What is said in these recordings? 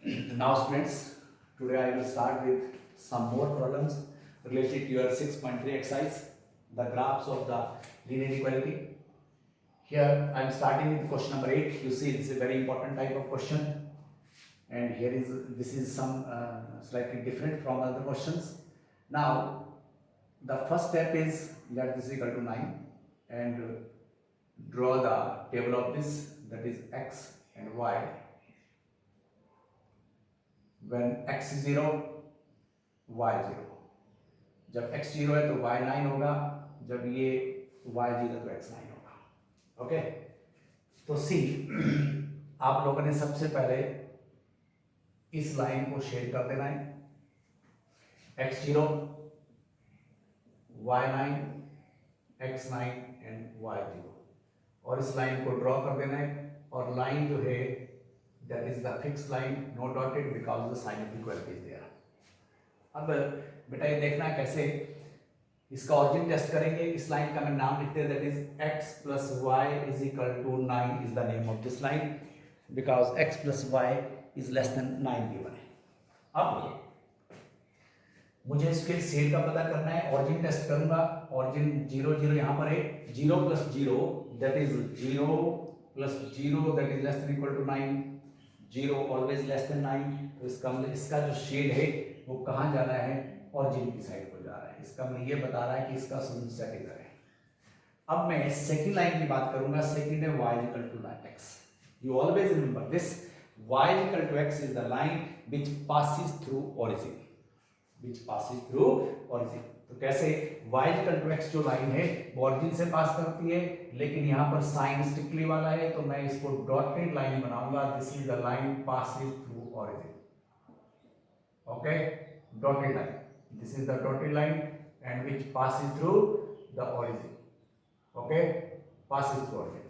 Now students, today I will start with some more problems related to your 6.3 exercise, the graphs of the linear equality. Here I am starting with question number 8. You see this is a very important type of question, and here is this is some slightly different from other questions. Now the first step is that this is equal to 9 and draw the table of this, that is x and y. When x is 0, y 0. जब x 0 है तो y 9 होगा, जब ये y 0 तो x 9 होगा. Okay, तो सी आप लोगों ने सबसे पहले इस लाइन को शेड कर देना है. x 0, y 9, x 9 and y 0, और इस लाइन को ड्रॉ कर देना है. और लाइन जो है that is the fixed line, no dotted because the sign of equality is there. अब बेटा ये देखना कैसे इसका ऑरिजिन टेस्ट करेंगे. इस लाइन का मैं नाम लिखते हैं, that is x plus y is equal to 9 is the name of this line because x plus y is less than 9 given है. अब मुझे इसके सेट का पता करना है. ऑरिजिन टेस्ट करूंगा. ऑरिजिन 0 0 यहाँ पर है. 0 plus 0 that is 0 plus 0 that is less than equal to 9. 0 always less than 9. तो इसका जो शेड है वो कहाँ जाना है, ऑरिजिन की साइड को जा रहा है. इसका मतलब ये बता रहा है कि इसका सोल्यूशन सेट इधर है. अब मैं सेकंड लाइन की बात करूंगा. सेकंड है y equal to x. You always remember this. y equal to x is the line which passes through origin. तो कैसे y इक्वल टू x जो लाइन है वो ऑरिजिन से पास करती है, लेकिन यहाँ पर साइन स्ट्रिक्टली वाला है तो मैं इसको डॉटेड लाइन बनाऊंगा. This is the line passes through origin. Okay, dotted line. This is the dotted line and which passes through the origin. Okay, passes through origin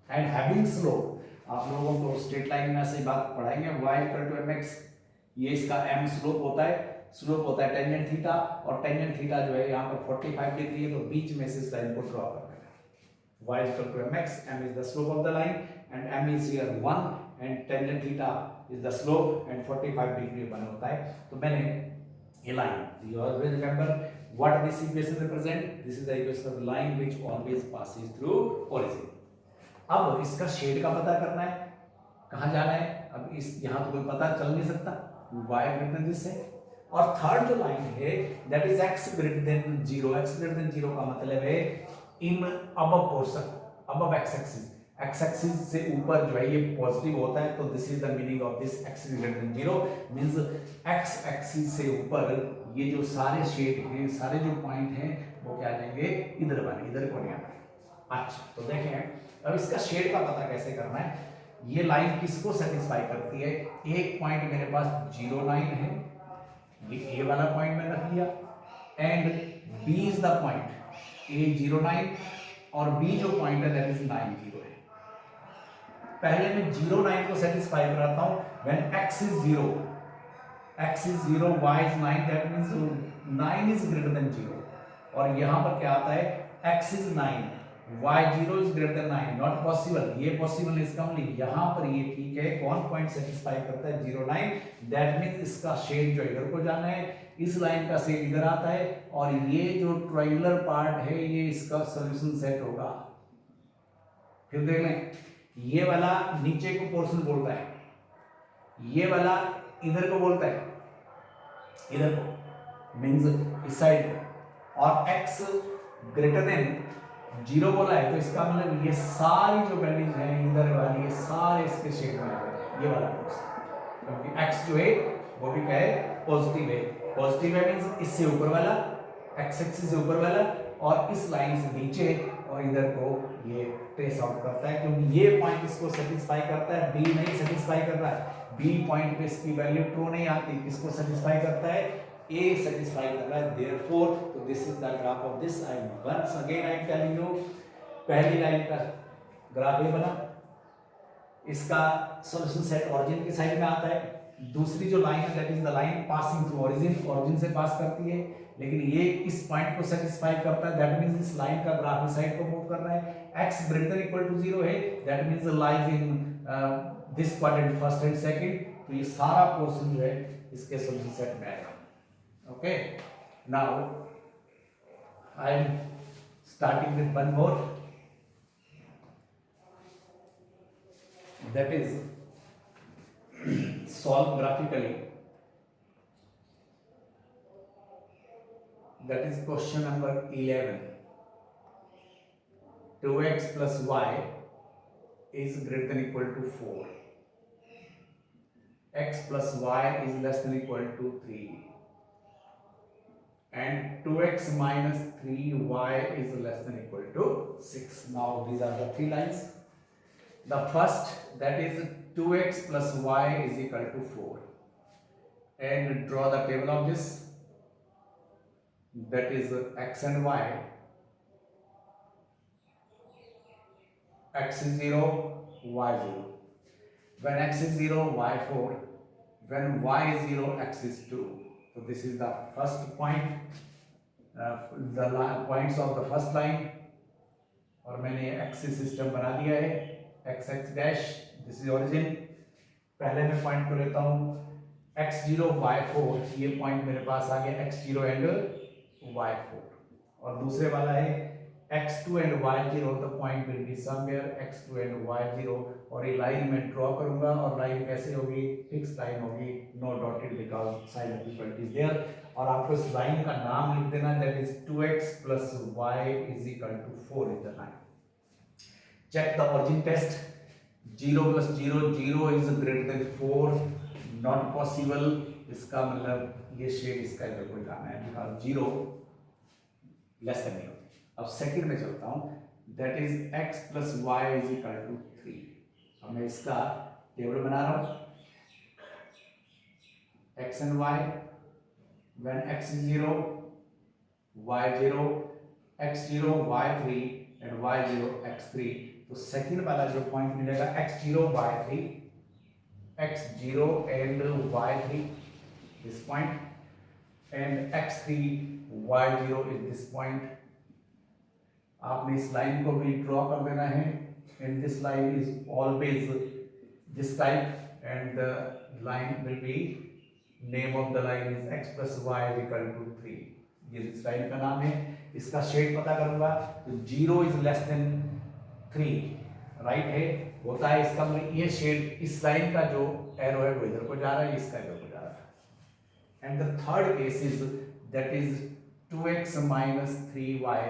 and having slope. आप लोगों को straight line में से बात पढ़ाएंगे. y equal to mx, ये इसका m slope होता है. स्लोप होता है टेंजेंट थीटा, और टेंजेंट थीटा जो है यहाँ पर 45 डिग्री है, तो बीच में से इस लाइन को ड्रॉ कर देना. y equal to mx, m is the slope of the line and m is here 1 and tangent theta is the slope and 45 degree बन होता है. तो मैंने ये line, you always remember what this equation represent. This is the equation of line which always passes through origin. अब इसका shade का पता करना है, कहाँ जाना है. अब इस यहाँ तो कोई पता चल नहीं सकता, y ग्रेटर देन दिस है. और थर्ड जो लाइन है that is x greater than 0. x greater than 0 का मतलब है in above portion, above x axis. x axis से ऊपर जो है ये पॉजिटिव होता है, तो this is the meaning of this x greater than 0 means x axis से ऊपर ये जो सारे शेड हैं, सारे जो पॉइंट हैं वो क्या आ जाएंगे, इधर बने, इधर को नहीं आना. अच्छा, तो देखें अब इसका शेड का पता कैसे करना है. ये लाइन किसको सेटिस्फाई करती है. एक पॉइंट मेरे पास 0 9 है, ये ए वाला पॉइंट मैंने रख लिया, and B is the point A 0 9 और बी जो पॉइंट है दैट इज 9 0 है. पहले मैं 0 9 को सेटिस्फाई कराता हूं. When x is 0, y is 9, that means 9 is greater than 0. और यहां पर क्या आता है, x is 9, y 0 is greater than 9. Not possible, ये पॉसिबल है. इसका मतलब यहां पर ये ठीक है. कौन पॉइंट सेटिस्फाई करता है, 0 9. दैट मींस इसका शेड जो इधर को जाना है, इस लाइन का शेड इधर आता है, और ये जो ट्रायंगुलर पार्ट है ये इसका सॉल्यूशन सेट होगा. फिर देख लें, ये वाला नीचे को पोर्शन बोलता है, ये वाला इधर को बोलता है, इधर को मींस इस साइड को, और x ग्रेटर देन 0 बोला है तो इसका मतलब ये सारी जो वैल्यूज हैं इधर वाली, ये सारे इसके शेड में आ जाएंगे, ये वाला पोर्शन. क्योंकि x जो है वो भी क्या है, पॉजिटिव है. पॉजिटिव है मींस इससे ऊपर वाला, x एक्सिस से ऊपर वाला, और इस लाइन से नीचे, और इधर को ये ट्रेस आउट करता है. क्योंकि ये पॉइंट इसको सेटिस्फाई करता है, बी नहीं सेटिस्फाई कर रहा है. बी पॉइंट पे इसकी वैल्यू ट्रू नहीं आती. किसको सेटिस्फाई करता है, A satisfy कर रहा है. therefore तो this is the graph of this. I once again I am telling you, पहली लाइन का ग्राफ ये बना, इसका सॉल्यूशन सेट ऑरिजिन की साइड में आता है. दूसरी जो लाइन है that is the line passing through origin, origin से पास करती है, लेकिन ये इस पॉइंट को सेटिस्फाई करता है. दैट मींस इस लाइन का ग्राफ इस साइड को मूव कर रहा है. x ग्रेटर इक्वल टू 0 है, that means lies in this quadrant first and second, तो ये सारा पोर्शन जो है इसके सॉल्यूशन सेट में आएगा। Okay, now I am starting with one more, that is solve graphically, that is question number 11. 2x plus y is greater than equal to 4, x plus y is less than equal to 3, and 2x minus 3y is less than equal to 6. Now these are the three lines. The first, that is 2x plus y is equal to 4, and draw the table of this, that is x and y. X is 0, y 0. When x is 0, y 4. When y is 0, x is 2. So this is the first point, the points of the first line, और मैंने axis system बना दिया है, x x dash, this is origin. पहले मैं point को लेता हूँ x0 y4, ये पॉइंट मेरे पास आ गया x0 एंड y4, और दूसरे वाला है x2 and y0, the point will be somewhere x2 and y0, और ये लाइन मैं ड्रॉ करूंगा, और लाइन कैसे होगी, फिक्स लाइन होगी, no dotted because sign of equality is there, और आपको इस लाइन का नाम लिख देना, that is 2x plus y is equal to 4 is the line. Check the origin test. 0 plus 0, 0 is greater than 4, not possible. इसका मतलब ये शेड इसका इधर कोई काम है, बिकॉज 0 लेस देन नहीं होती। अब सेकंड में चलता हूँ, that is x plus y is equal to 3. अब मैं इसका टेबल बना रहा हूँ, x and y, when x is 0, y 0, x 0, y 3 and y 0, x 3, तो सेकंड वाला जो पॉइंट मिलेगा x0 y3, x0 and y3 this point, and x3 y0 is this point. आपने इस लाइन को भी ड्रॉ कर देना है, and this line is always this type, and the line will be, name of the line is x plus y is equal to 3. ये इस line का नाम है, इसका शेड पता करूंगा, तो 0 is less than 3 राइट है, होता है, इसका मतलब ये शेड, इस लाइन का जो एरो है वो इधर को जा रहा है, इसका इधर को जा रहा है। And the third case is, that is 2x minus 3y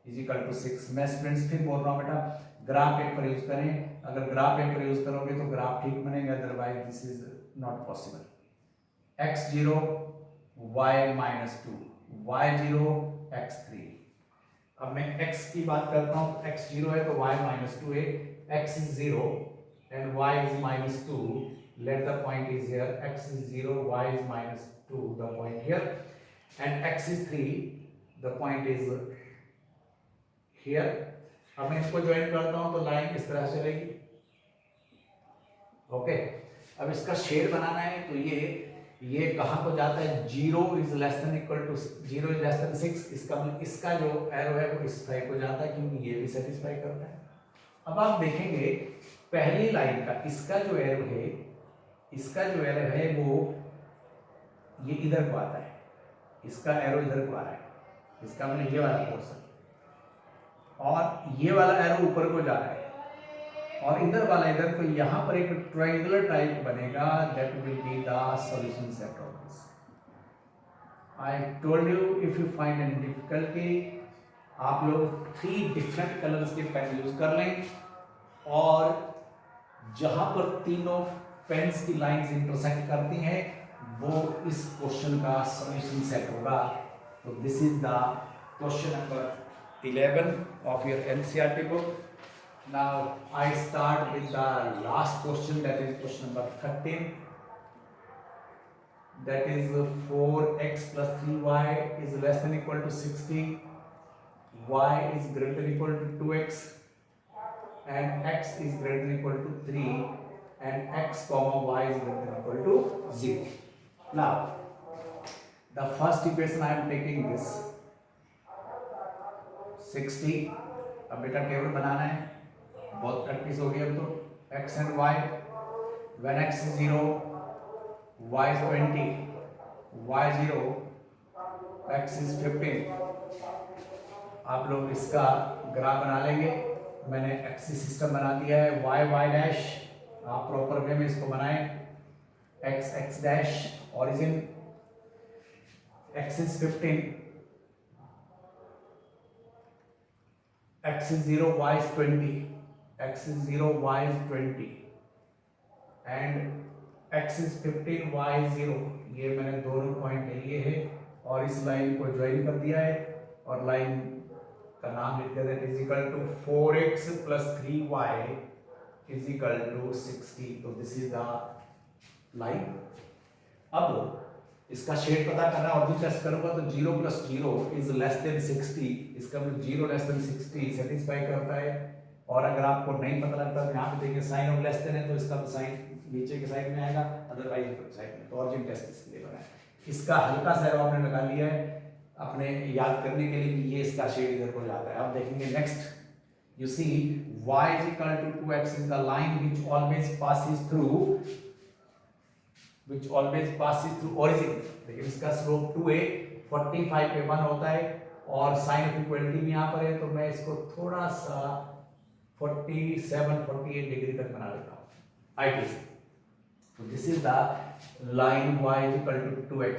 is equal to 6. मैं स्टूडेंट्स फिर बोल रहा हूँ बेटा, ग्राफ पेपर यूज करें, अगर ग्राफ पेपर यूज करोगे तो ग्राफ ठीक बनेगा, otherwise this is not possible. x0 y minus 2, y0 x3। अब मैं x की बात करता हूँ, x0 है तो y minus 2 है, x is 0 and y is minus 2, let the point is here, x is 0, y is minus 2, the point here, and x is 3, the point is here. अब मैं इसको ज्वाइन करता हूँ तो लाइन इस तरह चलेगी। ओके, अब इसका शेड बनाना है, तो ये कहाँ को जाता है, 0 is less than equal to 0 is less than 6, इसका मतलब इसका जो एरो है वो इस साइड को जाता है, क्योंकि ये भी सेटिस्फाई करता है। अब आप देखेंगे पहली लाइन का इसका जो एरो है, इसका जो एरो है वो ये इधर को आता है, इसका एरो इधर को आ रहा है, इसका मतलब ये वाला पोर्शन, और ये वाला एरो ऊपर को जा रहा है, और इधर वाला इधर, तो यहाँ पर एक ट्रायंगुलर टाइप बनेगा, that will be the solution set of this. I told you if you find any difficulty, आप लोग 3 डिफरेंट कलर्स के पेन यूज कर लें, और जहां पर तीनों पेन्स की लाइंस इंटरसेक्ट करती हैं वो इस क्वेश्चन का सॉल्यूशन सेट होगा। तो this is the question number 11 of your NCERT book. Now I start with the last question, that is question number 13. That is 4x plus 3y is less than equal to 60. Y is greater than equal to 2x, and x is greater than equal to 3, and x comma y is greater than equal to 0. Now the first equation I am taking this 60. अब बेटा table बनाना है, बहुत practice हो गई अब तो, x and y, when x is 0, y is 20, y 0, x is 15। आप लोग इसका ग्राफ बना लेंगे। मैंने एक्सिस सिस्टम बना दिया है, y y डैश, आप प्रॉपर वे में इसको बनाएं, x x dash origin, x is 15, x is 0, y is 20, x is 0, y is 20 and x is 15, y is 0। ये मैंने दोनों पॉइंट ले लिए हैं और इस लाइन को ज्वाइन कर दिया है और लाइन का नाम लिख देते हैं is equal to 4x plus 3y is equal to 60। तो दिस इज द लाइन। अब इसका शेड पता करना और भी टेस्ट करूंगा तो 0 प्लस 0 इज लेस देन 60, इसका मतलब 0 लेस देन 60 सेटिस्फाई करता है। और अगर आपको नहीं पता लगता तो यहाँ पे देखिए साइन ऑफ लेस देन है तो इसका तो साइन नीचे के साइड में आएगा, अदरवाइज ऊपर साइड में। तो ऑरिजिन टेस्ट इसके लिए बनाया। इसका हल्का सा एरो आपने लगा लिया है अपने याद करने के लिए कि ये इसका शेड इधर को जाता है। अब देखेंगे next, you see y is equal to 2x is the line which always passes through origin। देखिए इसका स्लोप 2a 45 पे 1 होता है और साइन ऑफ इक्वलिटी भी यहाँ पर है, तो मैं इसको थोड़ा सा 47-48 डिग्री तक बना लेता हूँ IT से। तो this is the line y is equal to 2x।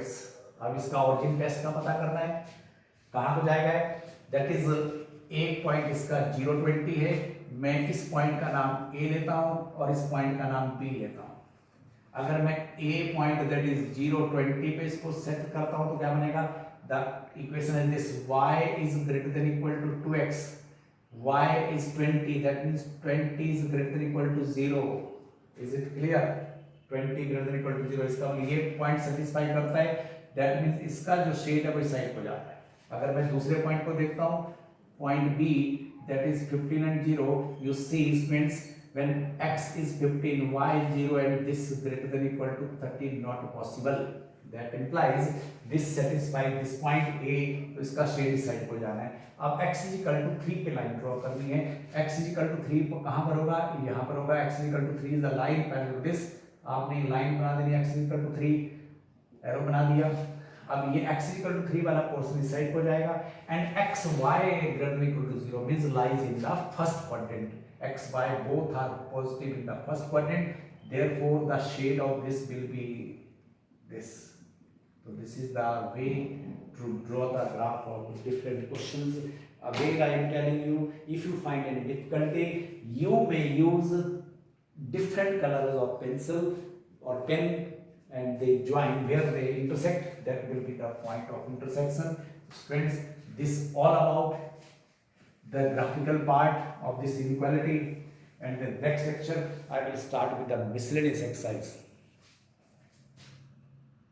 अब इसका ऑरिजिन टेस्ट का पता करना है, कहाँ को जाएगा, दैट इज एक पॉइंट इसका 0 20 है, मैं इस पॉइंट का नाम A लेता हूँ और इस पॉइंट का नाम B लेता हूँ। अगर मैं A पॉइंट दैट इज 0 20 पे इसको सेट करता हूँ तो क्या बनेगा, the equation is this, y is greater than equal to 2x, y is 20, that means 20 is greater than equal to 0। is it clear? 20 greater than equal to 0, इसका ये point satisfy करता है, दैट मींस इसका जो shade है वो side को जाता है। अगर मैं दूसरे पॉइंट को देखता हूँ, point B that is 15 and 0, you see it means when x is 15, y is 0 and this is greater than equal to 30 not possible, that implies this satisfies this point A, तो इसका shade इस side को जाना है। अब x is equal to 3 पे line draw करनी है, x is equal to 3 कहाँ पर होगा, यहाँ पर होगा, x is equal to 3 is the line parallel to this, आपने लाइन बना देनी है, x is equal to 3 arrow बना दिया। अब ये x is equal to 3 वाला पोर्शन इस साइड को जाएगा and x y greater than equal to 0 means lies in the first quadrant, x y both are positive in the first quadrant, therefore the shade of this will be this। So this is the way to draw the graph of different questions। Again I am telling you, if you find any difficulty you may use different colors of pencil or pen and they join where they intersect, that will be the point of intersection। Friends, this all about the graphical part of this inequality, and the next lecture I will start with the miscellaneous exercise।